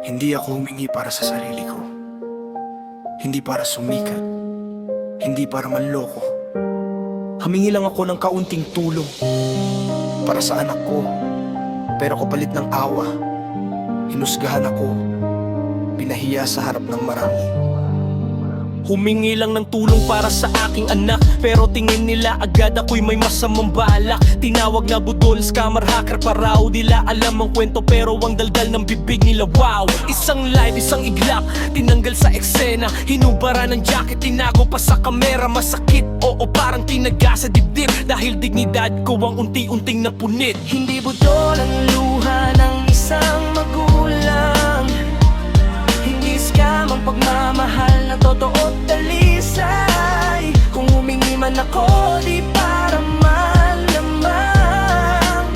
Hindi ako humingi para sa sarili ko. Hindi para sumikat. Hindi para manloko. Humingi lang ako ng kaunting tulong para sa anak ko. Pero kapalit ng awa, hinusgahan ako, pinahiya sa harap ng marami. Humingi lang ng tulong para sa aking anak, pero tingin nila agad ako'y may masamang balak. Tinawag na budol, scammer, hacker pa raw. Dila alam ang kwento pero ang daldal ng bibig nila wow. Isang live, isang iglap, tinanggal sa eksena. Hinubara ng jacket, tinago pa sa kamera. Masakit, oo parang tinaga sa dibdib, dahil dignidad ko ang unti-unting napunit. Hindi budol ang luha ng isang magulang. Hindi scam ang pagmamahal na totoo't dalisay. Kung humingi man ako, di para man lamang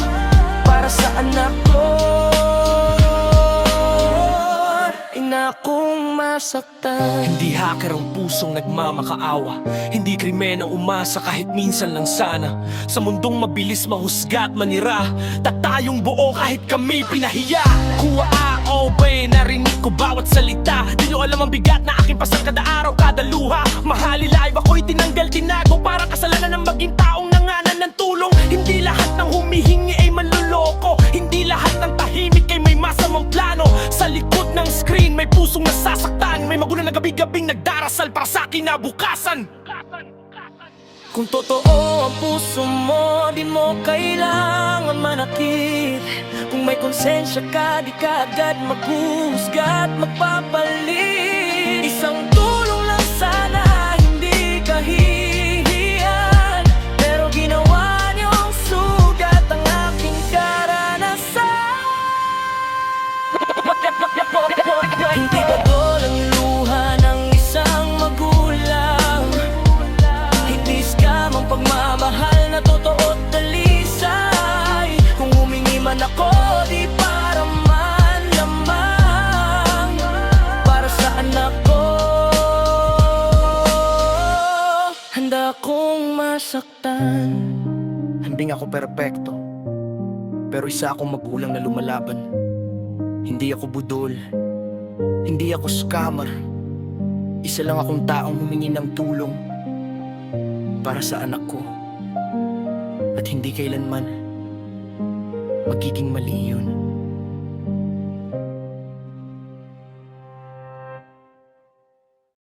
para sa anak ko. Ina kong masaktan. Hindi hacker ang pusong nagmamakaawa. Hindi krimen ang umasa kahit minsan lang sana. Sa mundong mabilis mahusga at manira, tatayong buo kahit kami pinahiya. Kuha o ba, narinig ko bawat salita. Di nyo alam ang bigat na aking pasang kada araw, kada luha. Mahali live ako'y tinanggal, tinago, parang kasalanan ng maging taong nanganan ng tulong. Hindi lahat ng humihingi ay manloloko. Hindi lahat ng tahimik ay may masamang plano. Sa likod ng screen may pusong nasasaktan. May magulang na gabi-gabing nagdarasal para sa kinabukasan. Kung totoo ang puso mo, di mo kailangan manakit. Kung may konsensya ka, di ka agad maghuhusga at magpapalit. Isang tulong lang sana, hindi kahihiyan, pero ginawa niyong sugat ang aking karanasan. Hindi budol ang luha ng isang magulang. Hindi scam ang pagmamahal na totoo't dalisay. Kung humingi man ako, di para man lamang para sa anak ko. Handa kong masaktan. Hindi ako perpekto, pero isa akong magulang na lumalaban. Hindi ako budol, hindi ako scammer. Isa lang akong taong humingi ng tulong para sa anak ko. At hindi kailanman magiging mali yun.